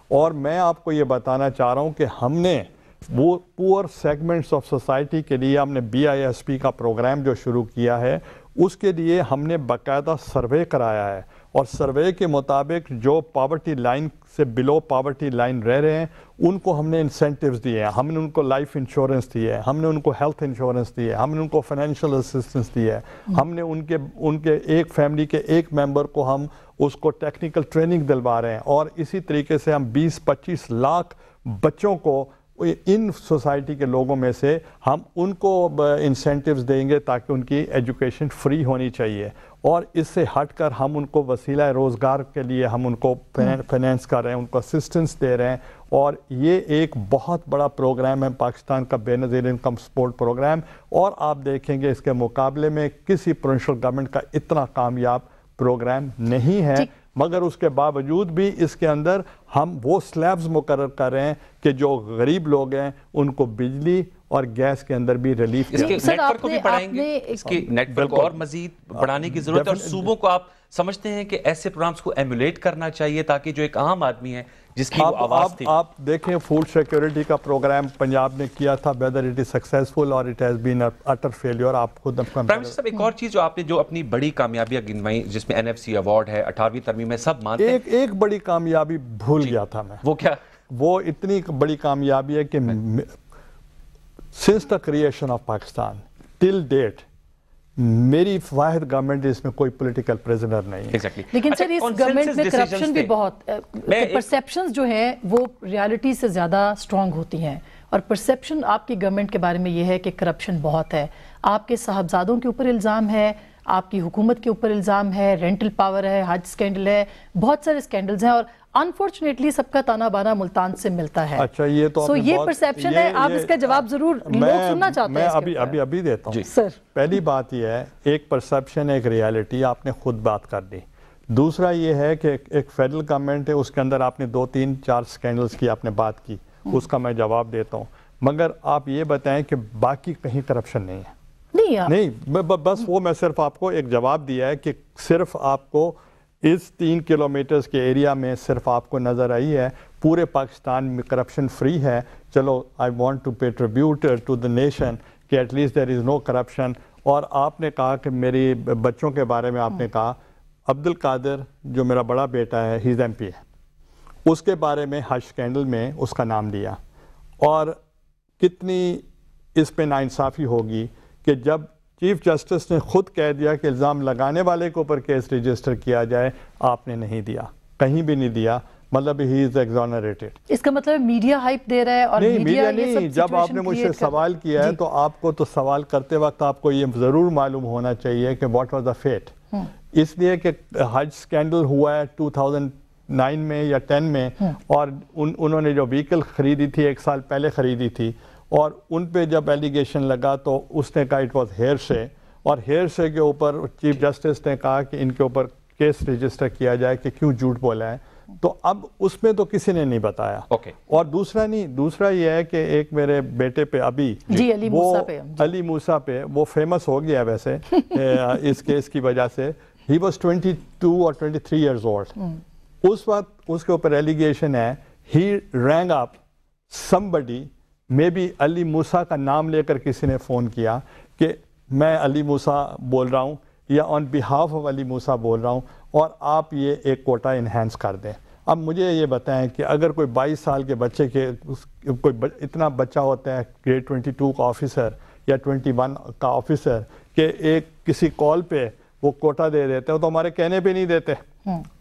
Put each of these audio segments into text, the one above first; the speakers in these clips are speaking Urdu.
اور میں آپ کو یہ بتانا چاہ رہا ہوں کہ ہم نے وہ پور سیگمنٹس آف سوسائٹی کے لیے ہم نے BISP کا پروگرام جو شروع کیا ہے، اس کے لیے ہم نے باقاعدہ سروے کرایا ہے، اور سروے کے مطابق جو پاورٹی لائن سے بلو پاورٹی لائن رہ رہے ہیں ان کو ہم نے انسینٹیوز دیے ہیں، ہم نے ان کو لائف انشورنس دی ہے، ہم نے ان کو ہیلتھ انشورنس دی ہے، ہم نے ان کو فائنینشیل اسسٹنس دی ہے، ہم نے ان کے ایک فیملی کے ایک ممبر کو ہم اس کو ٹیکنیکل ٹریننگ دلوا رہے ہیں، اور اسی طریقے سے ہم 20-25 لاکھ بچوں کو ان سوسائٹی کے لوگوں میں سے ہم ان کو انسینٹیوز دیں گے تاکہ ان کی ایجوکیشن فری ہونی چاہیے، اور اس سے ہٹ کر ہم ان کو وسیلہ روزگار کے لیے ہم ان کو فائنینس کر رہے ہیں، ان کو اسسٹنس دے رہے ہیں، اور یہ ایک بہت بڑا پروگرام ہے پاکستان کا بے نظیر انکم سپورٹ پروگرام، اور آپ دیکھیں گے اس کے مقابلے میں کسی پروونشل گورنمنٹ کا اتنا کامیاب پروگرام نہیں ہے، مگر اس کے باوجود بھی اس کے اندر ہم وہ سلیبز مقرر کر رہے ہیں کہ جو غریب لوگ ہیں ان کو بجلی اور گیس کے اندر بھی ریلیف اس کے نیٹ ورک کو بھی بڑھائیں گے، اس کے نیٹ ورک کو اور مزید بڑھانے کی ضرورت ہے، اور صوبوں کو آپ سمجھتے ہیں کہ ایسے پروگرامز کو ایمولیٹ کرنا چاہیے تاکہ جو ایک عام آدمی ہے جس کی وہ آواز تھی؟ آپ دیکھیں فوڈ سیکیورٹی کا پروگرام پنجاب نے کیا تھا، whether it is successful or it has been an utter failure، آپ خود پرائم منسٹر صاحب ایک اور چیز جو آپ نے جو اپنی بڑی کامیابیاں گنوائی جس میں NFC ایوارڈ ہے، 18ویں ترمیم میں سب مانتے ہیں، ایک بڑی کامیابی بھول گیا تھا میں، وہ کیا؟ وہ اتنی بڑی کامیابی ہے کہ since the creation of Pakistan till date میری واحد گورنمنٹ اس میں کوئی پولیٹیکل پریزنر نہیں ہے، لیکن سر اس گورنمنٹ میں کرپشن بھی بہت، پرسیپشنز جو ہیں وہ ریالٹی سے زیادہ سٹرونگ ہوتی ہیں، اور پرسیپشن آپ کی گورنمنٹ کے بارے میں یہ ہے کہ کرپشن بہت ہے، آپ کے صاحبزادوں کے اوپر الزام ہے، آپ کی حکومت کے اوپر الزام ہے، رینٹل پاور ہے، حج سکینڈل ہے، بہت سارے سکینڈلز ہیں، اور انفارچونیٹلی سب کا تانا بانا ملتان سے ملتا ہے۔ اچھا یہ تو یہ پرسیپشن ہے، آپ اس کا جواب ضرور لوگ سننا چاہتے ہیں۔ میں ابھی دیتا ہوں۔ پہلی بات یہ ہے، ایک پرسیپشن ایک ریالٹی آپ نے خود بات کر دی، دوسرا یہ ہے کہ ایک فیڈرل گورنمنٹ ہے، اس کے اندر آپ نے 2-3-4 سکینڈلز کی آپ نے بات کی، اس کا میں جواب دیتا ہوں، مگر آپ یہ بتائیں کہ باقی کہیں کرپشن نہیں ہے؟ نہیں، بس وہ میں صرف آپ کو ایک جواب دیا ہے کہ صرف آپ کو اس 3 کلومیٹرز کے ایریا میں صرف آپ کو نظر آئی ہے، پورے پاکستان میں کرپشن فری ہے۔ چلو I want to pay tribute to the nation کہ at least there is no corruption۔ اور آپ نے کہا کہ میری بچوں کے بارے میں آپ نے کہا، عبد القادر جو میرا بڑا بیٹا ہے ہیز MP ہے، اس کے بارے میں حج سکینڈل میں اس کا نام لیا، اور کتنی اس پہ ناانصافی ہوگی کہ جب چیف جسٹس نے خود کہہ دیا کہ الزام لگانے والے کے اوپر کیس رجسٹر کیا جائے، آپ نے نہیں دیا، کہیں بھی نہیں دیا، مطلب ہی از ایگزونریٹڈ۔ اس کا مطلب میڈیا ہائپ دے رہا ہے، اور نہیں میڈیا نہیں، جب آپ نے مجھ سے سوال کیا ہے تو آپ کو تو سوال کرتے وقت آپ کو یہ ضرور معلوم ہونا چاہیے کہ واٹ واز دا فیٹ، اس لیے کہ حج سکینڈل ہوا ہے 2009 میں یا 10 میں، اور انہوں نے جو وہیکل خریدی تھی 1 سال پہلے خریدی تھی، اور ان پہ جب ایلیگیشن لگا تو اس نے کہا اٹ واز ہیئر سے، اور ہیئر سے کے اوپر چیف جسٹس نے کہا کہ ان کے اوپر کیس رجسٹر کیا جائے کہ کیوں جھوٹ بولا ہے، تو اب اس میں تو کسی نے نہیں بتایا۔ اور دوسرا یہ ہے کہ ایک میرے بیٹے پہ ابھی علی موسیٰ پہ وہ فیمس ہو گیا ویسے اس کیس کی وجہ سے، ہی واز 22 اور 23 ایئرز اولڈ، اس وقت اس کے اوپر ایلیگیشن ہے ہی رینگ اپ somebody، مے بی علی موسیٰ کا نام لے کر کسی نے فون کیا کہ میں علی موسیٰ بول رہا ہوں یا آن بیہاف آف علی موسیٰ بول رہا ہوں، اور آپ یہ ایک کوٹا انہینس کر دیں۔ اب مجھے یہ بتائیں کہ اگر کوئی 22 سال کے بچے کے کوئی اتنا بچہ ہوتا ہے گریڈ 22 کا آفیسر یا 21 کا آفیسر کہ ایک کسی کال پہ وہ کوٹا دے دیتے ہیں، تو ہمارے کہنے پہ نہیں دیتے،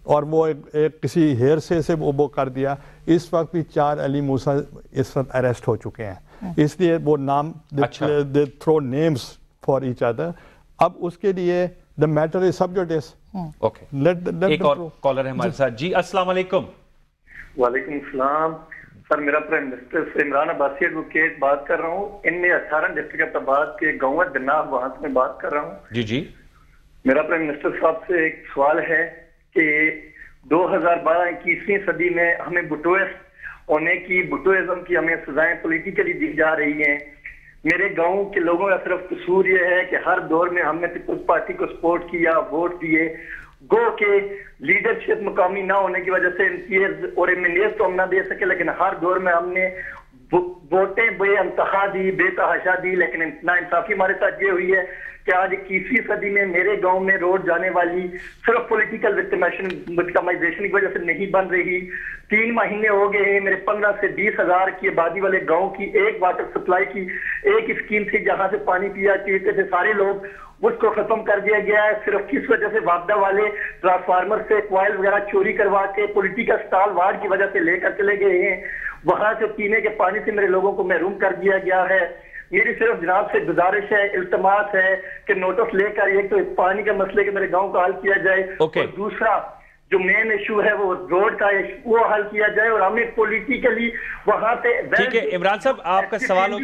اور وہ ایک کسی ہیئر سے وہ کر دیا۔ اس وقت بھی 4 علی موسیٰ اس وقت اریسٹ ہو چکے ہیں، اس لیے وہ نام they throw names for each other۔ اب اس کے لیے the matter is sub judice۔ ایک اور کالر ہے ہمارے ساتھ۔ جی السلام علیکم۔ وعلیکم السلام سر، میرا پرائم منسٹر سے عمران عباسی ایڈوکیٹ بات کر رہا ہوں، ان میں 18 ڈسٹرکٹ ابد آباد کے گاؤں دناغ، وہاں سے میں بات کر رہا ہوں۔ جی میرا پرائم منسٹر صاحب سے ایک سوال ہے کہ 2012-21ویں صدی میں ہمیں بھٹوازم کی ہمیں سزائیں پولیٹیکلی دی جا رہی ہیں۔ میرے گاؤں کے لوگوں کا صرف قصور یہ ہے کہ ہر دور میں ہم نے پیپلز پارٹی کو سپورٹ کیا، ووٹ دیے، گو کہ لیڈرشپ مقامی نہ ہونے کی وجہ سے امتیاز اور امنیت تو ہم نہ دے سکے، لیکن ہر دور میں ہم نے ووٹیں بے انتہا دی، بے تحاشا دی، لیکن ناانصافی ہمارے ساتھ یہ ہوئی ہے کہ آج 21ویں صدی میں میرے گاؤں میں روڈ جانے والی صرف پولیٹیکل وکٹمائزیشن کی وجہ سے نہیں بن رہی۔ 3 مہینے ہو گئے ہیں، میرے 15 سے 20 ہزار کی آبادی والے گاؤں کی ایک واٹر سپلائی کی ایک اسکیم تھی جہاں سے پانی پیا چاہتے تھے سارے لوگ، اس کو ختم کر دیا گیا ہے۔ صرف کس وجہ سے وابدہ والے ٹرانسفارمر سے کوائل وغیرہ چوری کروا کے پولیٹیکل سٹال وارڈ کی وجہ سے لے کر چلے گئے ہیں، وہاں سے پینے کے پانی سے میرے لوگوں کو محروم کر دیا گیا ہے۔ میری صرف جناب سے گزارش ہے، التماس ہے کہ نوٹس لے کر ایک تو پانی کے مسئلے کے میرے گاؤں کا حل کیا جائے، اور دوسرا جو مین ایشو ہے وہ روڈ کا وہ حل کیا جائے، اور ہمیں پولیٹیکلی وہاں پہ۔ ٹھیک ہے عمران صاحب، آپ کا سوال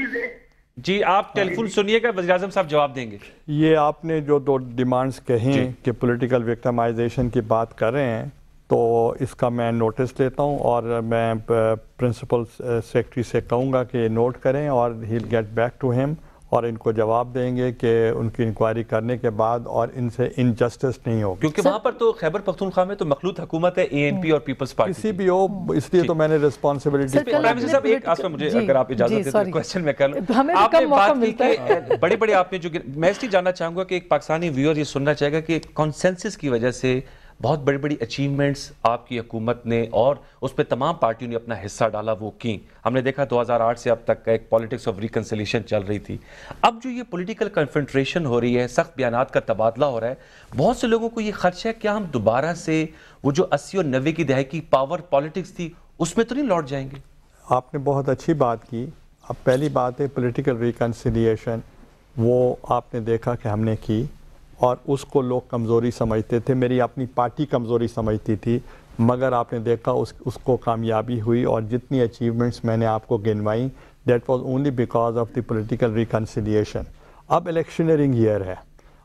جی آپ ٹیلی فون سنیے گا، وزیر اعظم صاحب جواب دیں گے۔ یہ آپ نے جو 2 ڈیمانڈز کہیں کہ پولیٹیکل وکٹمائزیشن کی بات کر رہے ہیں، تو اس کا میں نوٹس لیتا ہوں اور میں پرنسپل سیکرٹری سے کہوں گا کہ نوٹ کریں اور ہیل گیٹ بیک ٹو ہم، اور ان کو جواب دیں گے کہ ان کی انکوائری کرنے کے بعد اور ان سے انجسٹس نہیں ہوگی، کیونکہ وہاں پر تو خیبر پختونخوا میں تو مخلوط حکومت ہے ANP اور پیپلز پارٹی، کسی بھی ہو، اس لیے تو میں نے ریسپانسبلٹی۔ پرائم منسٹر صاحب ایک آسفہ مجھے اگر آپ اجازت دیں تو کوئسچن میں کر لوں، آپ نے بات کی کہ بڑے بڑے آپ نے جو، میں اس لیے جاننا چاہوں گا کہ ایک پاکستانی ویور یہ سننا چاہے گا کہ کانسنسس کی وجہ سے بہت بڑی بڑی اچیومنٹس آپ کی حکومت نے اور اس پہ تمام پارٹیوں نے اپنا حصہ ڈالا وہ کی۔ ہم نے دیکھا 2008 سے اب تک ایک پولیٹکس آف ریکنسیلیشن چل رہی تھی۔ اب جو یہ پولیٹیکل کنفرنٹریشن ہو رہی ہے، سخت بیانات کا تبادلہ ہو رہا ہے، بہت سے لوگوں کو یہ خدشہ ہے کیا ہم دوبارہ سے وہ جو 80 اور 90 کی دہائی کی پاور پالیٹکس تھی اس میں تو نہیں لوٹ جائیں گے؟ آپ نے بہت اچھی بات کی۔ اب پہلی بات ہے پولیٹیکل ریکنسیلیشن، وہ آپ نے دیکھا کہ ہم نے کی، اور اس کو لوگ کمزوری سمجھتے تھے، میری اپنی پارٹی کمزوری سمجھتی تھی، مگر آپ نے دیکھا اس کو کامیابی ہوئی، اور جتنی اچیومنٹس میں نے آپ کو گنوائیں that was only because of the political reconciliation. اب الیکشنرنگ ایئر ہے،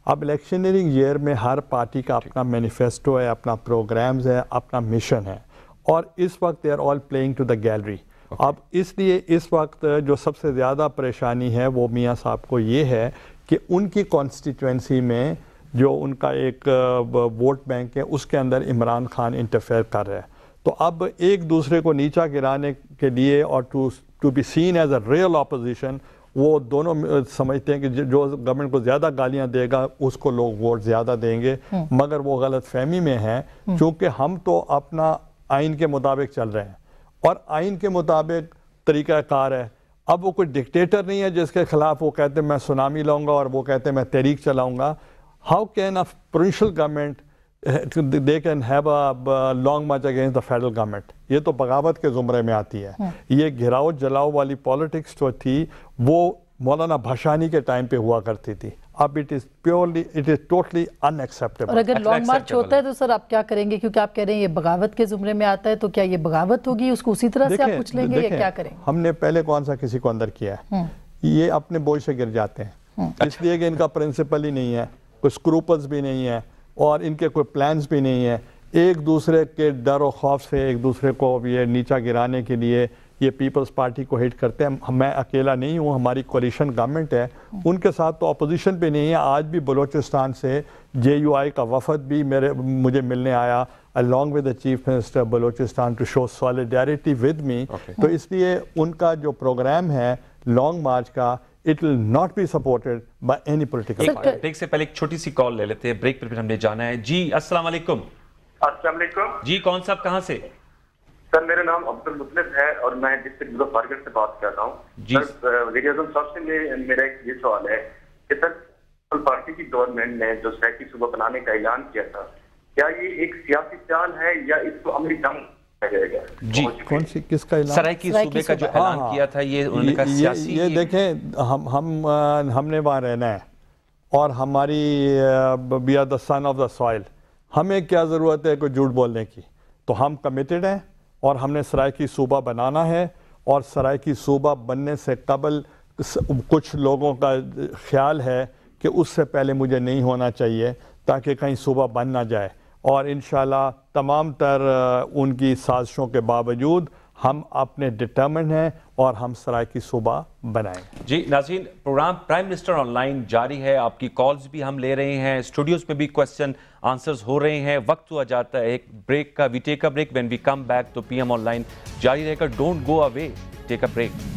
اب الیکشنرنگ ایئر میں ہر پارٹی کا اپنا مینیفیسٹو ہے، اپنا پروگرامز ہے، اپنا مشن ہے، اور اس وقت they are all playing to the gallery. اب اس لیے اس وقت جو سب سے زیادہ پریشانی ہے وہ میاں صاحب کو یہ ہے کہ ان کی کانسٹیٹوئنسی میں جو ان کا ایک ووٹ بینک ہے اس کے اندر عمران خان انٹرفیئر کر رہا ہے، تو اب ایک دوسرے کو نیچا گرانے کے لیے اور to be seen as a real opposition, وہ دونوں سمجھتے ہیں کہ جو گورنمنٹ کو زیادہ گالیاں دے گا اس کو لوگ ووٹ زیادہ دیں گے، مگر وہ غلط فہمی میں ہیں، چونکہ ہم تو اپنا آئین کے مطابق چل رہے ہیں، اور آئین کے مطابق طریقہ کار ہے۔ اب وہ کوئی ڈکٹیٹر نہیں ہے جس کے خلاف وہ کہتے ہیں میں سونامی لاؤں گا اور وہ کہتے ہیں میں تحریک چلاؤں گا۔ How can a provincial government, they can have a long march against the federal government؟ یہ تو بغاوت کے زمرے میں آتی ہے۔ یہ گھراؤ جلاؤ والی پالیٹکس جو تھی وہ مولانا بھاشانی کے ٹائم پہ ہوا کرتی تھی، اب it is totally unacceptable۔ اور اگر لانگ مارچ ہوتا ہے تو سر آپ کیا کریں گے؟ کیونکہ آپ کہہ رہے ہیں یہ بغاوت کے زمرے میں آتا ہے، تو کیا یہ بغاوت ہوگی، اس کو اسی طرح سے آپ پوچھ لیں گے یا کیا کریں؟ ہم نے پہلے کون سا کسی کو اندر کیا ہے؟ یہ اپنے بوجھ سے گر جاتے ہیں، اس لیے کہ ان کا پرنسپل ہی نہیں ہے، کوئی سکروپلز بھی نہیں ہے، اور ان کے کوئی پلانز بھی نہیں ہیں، ایک دوسرے کے ڈر و خوف سے ایک دوسرے کو یہ نیچا گرانے کے لیے یہ پیپلز پارٹی کو ہٹ کرتے ہیں۔ میں اکیلا نہیں ہوں، ہماری کولیشن گورنمنٹ ہے، ان کے ساتھ تو اپوزیشن پہ نہیں ہے۔ آج بھی بلوچستان سے JUI کا وفد بھی مجھے ملنے آیا along with the Chief Minister Balochistan to show solidarity with me۔ تو اس لیے ان کا جو پروگرام ہے لانگ مارچ کا it will not be supported by any political party۔ Break سے پہلے ایک چھوٹی سی کال لے لیتے ہیں، بریک پر پھر ہم نے جانا ہے۔ جی السلام علیکم۔ السلام علیکم جی کون صاحب کہاں سے؟ سر میرا نام عبدالمطلب ہے اور میں ڈسٹرکٹ مظفرگڑھ سے بات کر رہا ہوں۔ جی سر وزیر اعظم صاحب سے میرا ایک یہ سوال ہے کہ سر پارٹی کی گورنمنٹ نے جو سرائیکی صوبہ بنانے کا اعلان کیا تھا، کیا یہ ایک سیاسی پلان ہے یا اس کو عملی جنگ کیا جائے گا؟ جی کون سی کس کا اعلان؟ سرائیکی صوبے کا جو اعلان کیا تھا، یہ انہوں نے کہا سیاسی، یہ دیکھیں ہم نے وہاں رہنا ہے، اور ہماری we are the son of the soil، ہمیں کیا ضرورت ہے کوئی جھوٹ بولنے کی؟ تو ہم کمیٹڈ ہیں اور ہم نے سرائیکی صوبہ بنانا ہے، اور سرائیکی صوبہ بننے سے قبل کچھ لوگوں کا خیال ہے کہ اس سے پہلے مجھے نہیں ہونا چاہیے تاکہ کہیں صوبہ بن نہ جائے، اور انشاءاللہ تمام تر ان کی سازشوں کے باوجود ہم اپنے ڈٹرمنڈ ہیں اور ہم سرائے کی صوبہ بنائیں. جی ناظرین، programme prime minister online جاری ہے. آپ کی کالز بھی ہم لے رہے ہیں، اسٹوڈیوز میں بھی کویسچن آنسرز ہو رہے ہیں. وقت ہوا جاتا ہے ایک بریک کا. We take a break. When we come back to P M on line جاری رہے گا. Don't go away. Take a break.